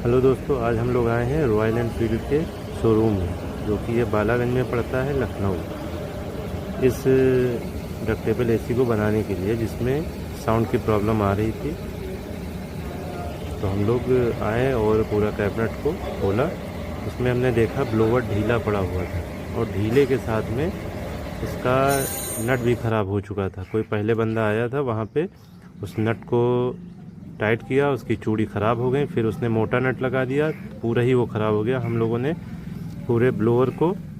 Hello दोस्तों, आज हम लोग आए हैं रॉयल एनफील्ड के शोरूम में, जो कि ये बालागंज में पड़ता है, लखनऊ। इस डक्टेबल एसी को बनाने के लिए, जिसमें साउंड की प्रॉब्लम आ रही थी, तो हम लोग आए और पूरा कैबिनेट को खोला। उसमें हमने देखा ब्लोअर ढीला पड़ा हुआ था, और ढीले के साथ में इसका नट भी ख़राब हो चुका था। कोई पहले बंदा आया था वहाँ पे, उस नट को टाइट किया, उसकी चूड़ी ख़राब हो गई, फिर उसने मोटा नट लगा दिया, पूरा ही वो ख़राब हो गया। हम लोगों ने पूरे ब्लोअर को